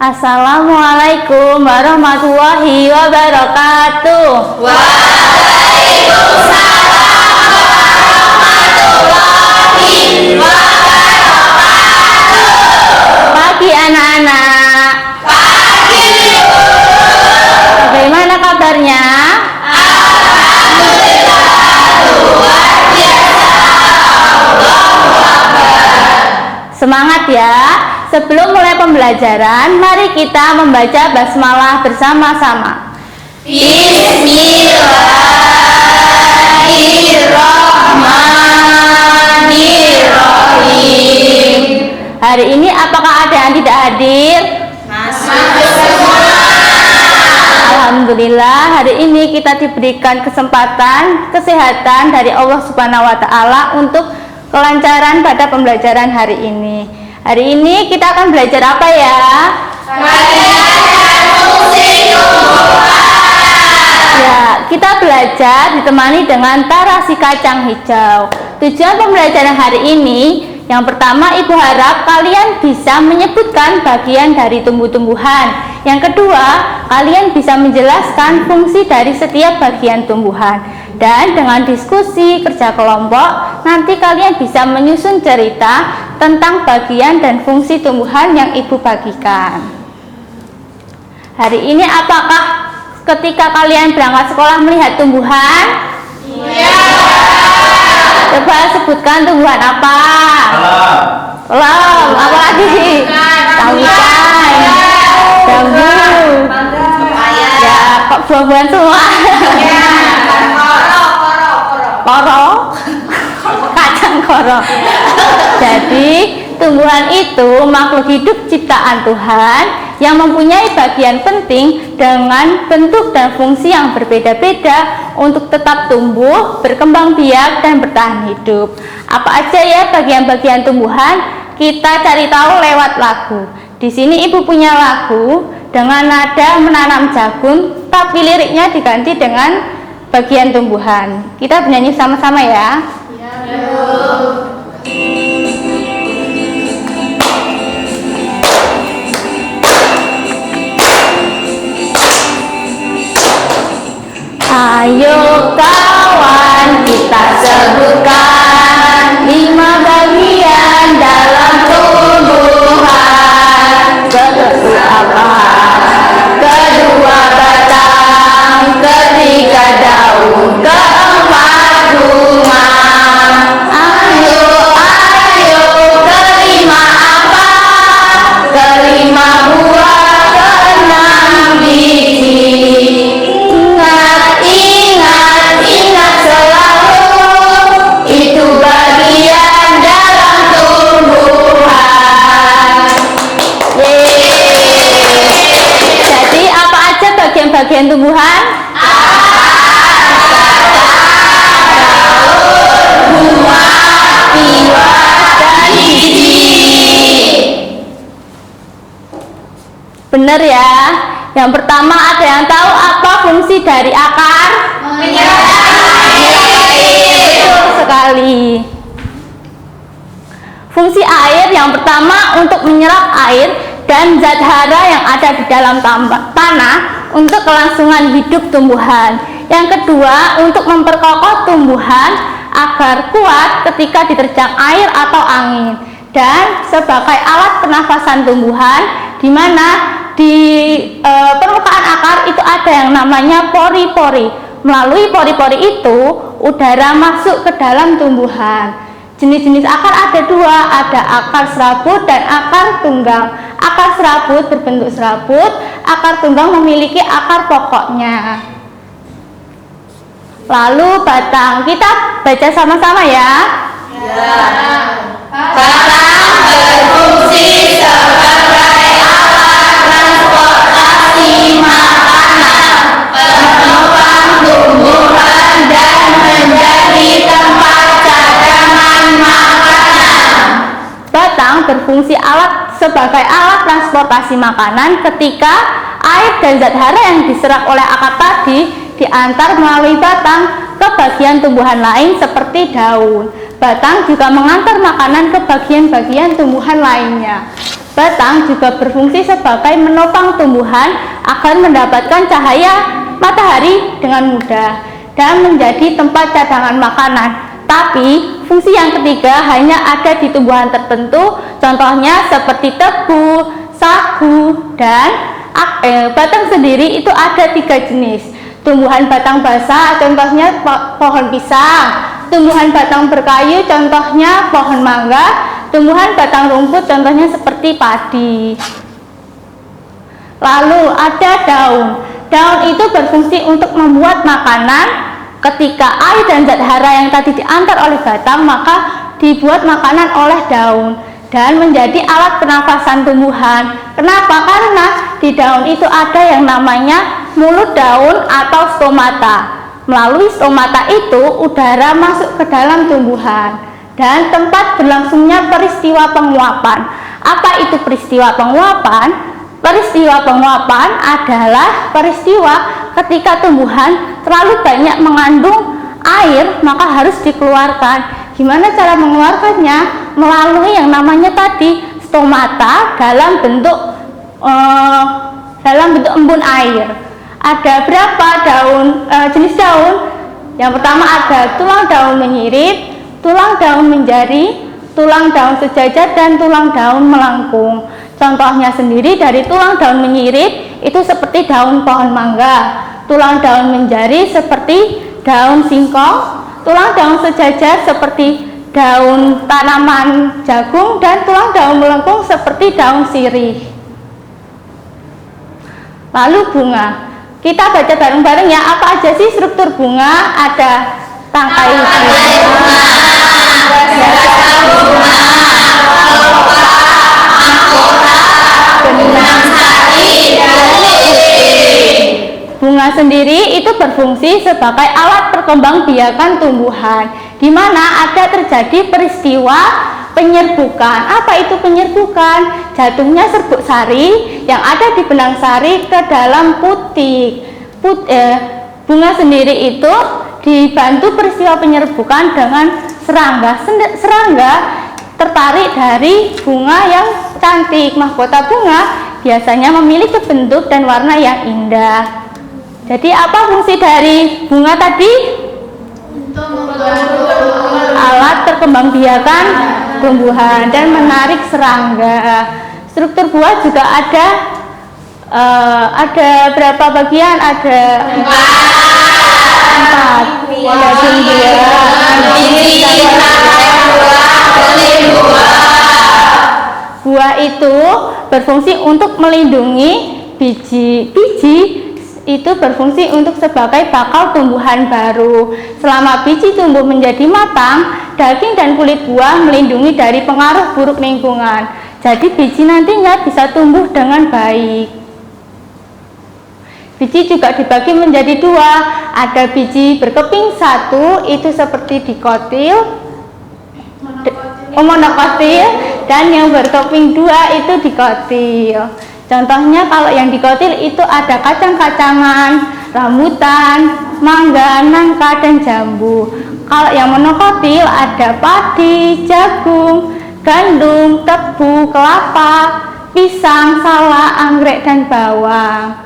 Assalamualaikum warahmatullahi wabarakatuh. Waalaikumsalam warahmatullahi wabarakatuh. Pagi anak-anak. Pagi. Bagaimana kabarnya? Alhamdulillah luar biasa. Allahu Akbar. Semangat ya. Sebelum mulai pembelajaran, mari kita membaca basmalah bersama-sama. Bismillahirrahmanirrahim. Hari ini apakah ada yang tidak hadir? Alhamdulillah, hari ini kita diberikan kesempatan, kesehatan dari Allah Subhanahu wa Ta'ala untuk kelancaran pada pembelajaran hari ini. Hari ini kita akan belajar apa ya? Fungsi tumbuhan. Ya, kita belajar ditemani dengan tarasi kacang hijau. Tujuan pembelajaran hari ini, yang pertama Ibu harap kalian bisa menyebutkan bagian dari tumbuh-tumbuhan. Yang kedua, kalian bisa menjelaskan fungsi dari setiap bagian tumbuhan. Dan dengan diskusi kerja kelompok, nanti kalian bisa menyusun cerita tentang bagian dan fungsi tumbuhan yang Ibu bagikan. Hari ini apakah ketika kalian berangkat sekolah melihat tumbuhan? Iya. Coba sebutkan tumbuhan apa? Belum, apa lagi? Tauhidan, jambu, ya kok buah-buahan semua? Koro, kacang koro. Jadi tumbuhan itu makhluk hidup ciptaan Tuhan yang mempunyai bagian penting dengan bentuk dan fungsi yang berbeda-beda untuk tetap tumbuh, berkembang biak dan bertahan hidup. Apa aja ya bagian-bagian tumbuhan? Kita cari tahu lewat lagu. Di sini Ibu punya lagu dengan nada menanam jagung, tapi liriknya diganti dengan bagian tumbuhan. Kita bernyanyi sama-sama ya. Ayo kawan, kita sebutkan 5 bagian dalam tumbuhan. Satu apa? Kedua batang, ketiga daun, keempat bunga. Ayo, kelima apa? Kelima buah, keenam biji. Ingat selalu, itu bagian dalam tumbuhan. Jadi apa aja bagian-bagian tumbuhan? Bunga, biwak, dan biji. Benar ya. Yang pertama, ada yang tahu apa fungsi dari akar? Menyerap air. Betul sekali. Fungsi air yang pertama untuk menyerap air dan zat hara yang ada di dalam tanah untuk kelangsungan hidup tumbuhan. Yang kedua, untuk memperkokoh tumbuhan agar kuat ketika diterjang air atau angin. Dan sebagai alat pernafasan tumbuhan, di mana di permukaan akar itu ada yang namanya pori-pori. Melalui pori-pori itu, udara masuk ke dalam tumbuhan. Jenis-jenis akar ada 2, ada akar serabut dan akar tunggang. Akar serabut berbentuk serabut, akar tunggang memiliki akar pokoknya. Lalu batang, kita baca sama-sama ya. Batang berfungsi sebagai alat transportasi makanan, penopang tumbuhan dan menjadi tempat cadangan makanan. Batang berfungsi sebagai alat transportasi makanan ketika air dan zat hara yang diserap oleh akar tadi diantar melalui batang ke bagian tumbuhan lain seperti daun. Batang juga mengantar makanan ke bagian-bagian tumbuhan lainnya. Batang juga berfungsi sebagai menopang tumbuhan agar mendapatkan cahaya matahari dengan mudah dan menjadi tempat cadangan makanan. Tapi fungsi yang ketiga hanya ada di tumbuhan tertentu, contohnya seperti tebu, sagu, dan batang sendiri itu ada 3 jenis. Tumbuhan batang basah, contohnya pohon pisang. Tumbuhan batang berkayu, contohnya pohon mangga. Tumbuhan batang rumput, contohnya seperti padi. Lalu ada daun. Daun itu berfungsi untuk membuat makanan. Ketika air dan zat hara yang tadi diantar oleh batang, maka dibuat makanan oleh daun dan menjadi alat pernafasan tumbuhan. Kenapa? Karena di daun itu ada yang namanya mulut daun atau stomata. Melalui stomata itu udara masuk ke dalam tumbuhan dan tempat berlangsungnya peristiwa penguapan. Apa itu peristiwa penguapan? Peristiwa penguapan adalah peristiwa ketika tumbuhan terlalu banyak mengandung air, maka harus dikeluarkan. Gimana cara mengeluarkannya? Melalui yang namanya tadi stomata dalam bentuk embun air. Ada berapa jenis daun? Yang pertama ada tulang daun menyirip, tulang daun menjari, tulang daun sejajar, dan tulang daun melengkung. Contohnya sendiri dari tulang daun menyirip itu seperti daun pohon mangga, tulang daun menjari seperti daun singkong, tulang daun sejajar seperti daun tanaman jagung, dan tulang daun melengkung seperti daun sirih. Lalu bunga. Kita baca bareng-bareng ya, apa aja sih struktur bunga? Ada tangkai bunga, benang sari, dan bunga sendiri itu berfungsi sebagai alat perkembangbiakan tumbuhan, di mana ada terjadi peristiwa penyerbukan. Apa itu penyerbukan? Jatuhnya serbuk sari yang ada di benang sari ke dalam putik. Bunga sendiri itu dibantu peristiwa penyerbukan dengan serangga. Serangga tertarik dari bunga yang cantik. Mahkota bunga biasanya memiliki bentuk dan warna yang indah. Jadi apa fungsi dari bunga tadi? Alat perkembangbiakan tumbuhan dan menarik serangga. Struktur buah juga ada berapa bagian? Ada 4. Daging buah. Buah itu berfungsi untuk melindungi biji. Biji itu berfungsi untuk sebagai bakal tumbuhan baru. Selama biji tumbuh menjadi matang, daging dan kulit buah melindungi dari pengaruh buruk lingkungan. Jadi biji nantinya bisa tumbuh dengan baik. Biji juga dibagi menjadi 2. Ada biji berkeping 1, itu seperti dikotil, monokotil, dan yang berkeping 2 itu dikotil. Contohnya kalau yang dikotil itu ada kacang-kacangan, rambutan, mangga, nangka, dan jambu. Kalau yang monokotil ada padi, jagung, gandum, tebu, kelapa, pisang, salak, anggrek, dan bawang.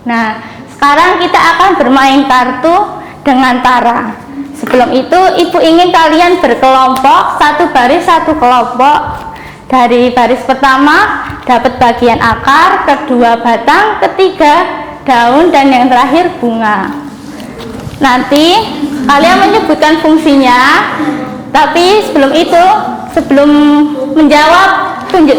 Nah, sekarang kita akan bermain kartu dengan Tara. Sebelum itu, Ibu ingin kalian berkelompok, 1 baris 1 kelompok. Dari baris pertama dapat bagian akar, kedua batang, ketiga daun, dan yang terakhir bunga. Nanti kalian menyebutkan fungsinya, tapi sebelum itu, sebelum menjawab, tunjuk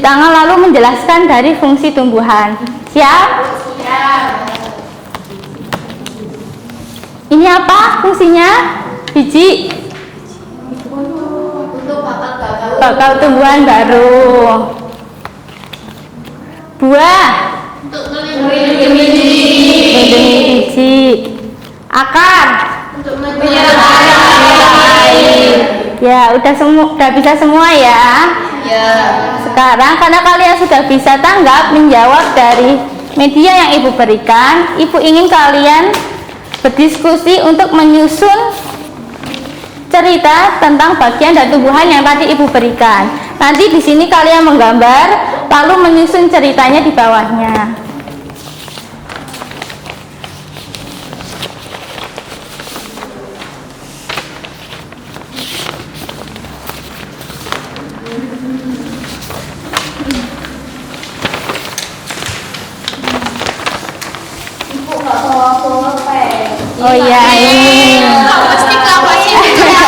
tangan lalu menjelaskan dari fungsi tumbuhan. Siap? Siap. Ini apa fungsinya? Biji bakal tumbuhan baru. Buah untuk melindungi biji. Akar untuk menyerap air. Ya, udah bisa semua ya. Ya. Sekarang karena kalian sudah bisa tanggap menjawab dari media yang Ibu berikan, Ibu ingin kalian berdiskusi untuk menyusun cerita tentang bagian dan tumbuhan yang tadi Ibu berikan. Nanti di sini kalian menggambar, lalu menyusun ceritanya di bawahnya. Oh iya, ini. Pasti kamu sini ya.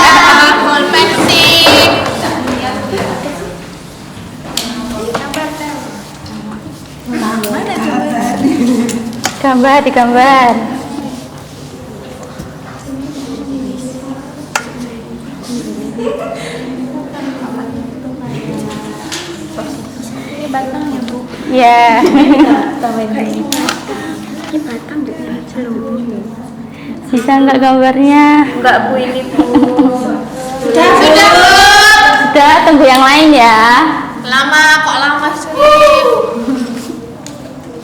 Pulpen sih. Digambar. Ini batangnya, Bu. Ya. Ini batang dengan seluruh. Bisa nggak gambarnya? Enggak, Bu, ini, Bu. Sudah, tunggu yang lain ya. Kok lama sih?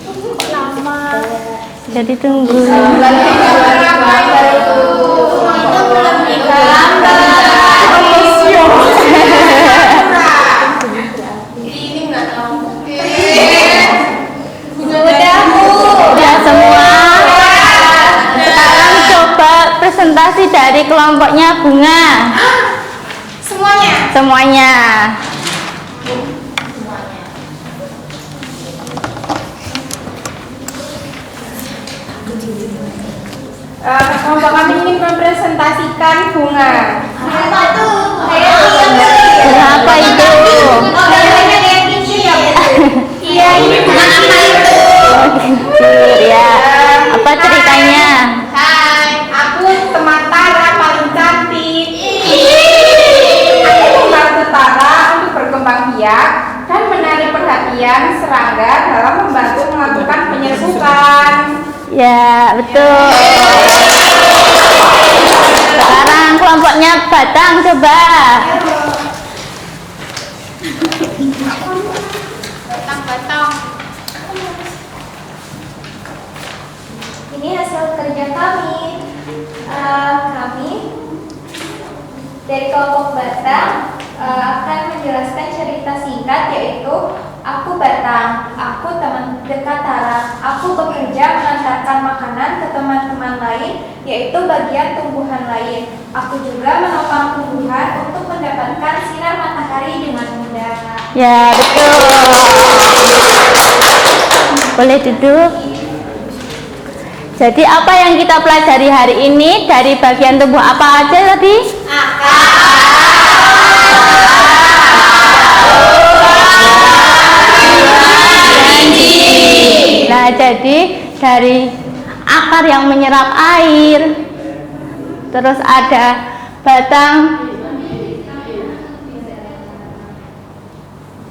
Kok lama? Jadi tunggu. Udah semua. Sekarang coba presentasi dari kelompoknya Bunga. Semuanya. Kelompok kami ingin mempresentasikan bunga. Berapa itu? Iya, ini bunga apa itu? Oh, gitu ya. Apa ceritanya? Hai, aku teman Tara paling cantik. Aku membantu Tara untuk berkembang biak dan menarik perhatian serangga dalam membantu melakukan penyerbukan. Ya, betul. Sekarang kelompoknya Batang, coba. Batang. Ini hasil kerja kami. Kami dari kelompok Batang akan menjelaskan cerita singkat, yaitu aku Batang, aku teman dekat Tara, aku bekerja mengantarkan makanan ke teman-teman lain, yaitu bagian tumbuhan lain. Aku juga menopang tumbuhan untuk mendapatkan sinar matahari dengan mudah. Ya, betul. Boleh duduk. Jadi apa yang kita pelajari hari ini dari bagian tubuh apa aja tadi? Nah, jadi dari akar yang menyerap air, terus ada batang.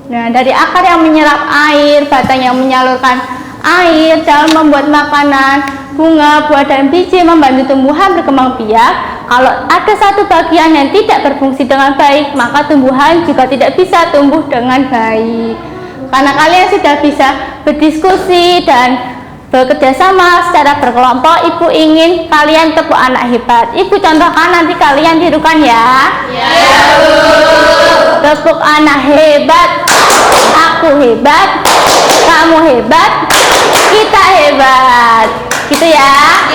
Nah, dari akar yang menyerap air, batang yang menyalurkan air dalam membuat makanan, bunga, buah, dan biji membantu tumbuhan berkembang biak. Kalau ada satu bagian yang tidak berfungsi dengan baik, maka tumbuhan juga tidak bisa tumbuh dengan baik. Karena kalian sudah bisa berdiskusi dan bekerja sama secara berkelompok, Ibu ingin kalian tepuk anak hebat. Ibu contohkan, nanti kalian tirukan ya. Tepuk anak hebat. Aku hebat. Kamu hebat. Kita hebat. Gitu ya.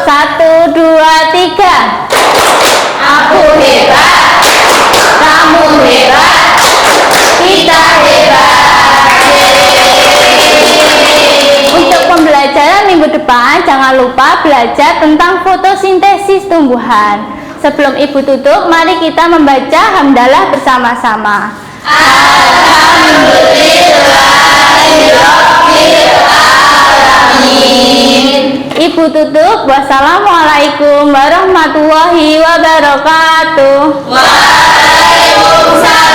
1, 2, 3. Aku hebat. Kamu hebat. Kita hebat. Untuk pembelajaran minggu depan, jangan lupa belajar tentang fotosintesis tumbuhan. Sebelum Ibu tutup, mari kita membaca hamdalah bersama-sama. Ibu tutup. Wassalamualaikum warahmatullahi wabarakatuh. Waalaikumsalam.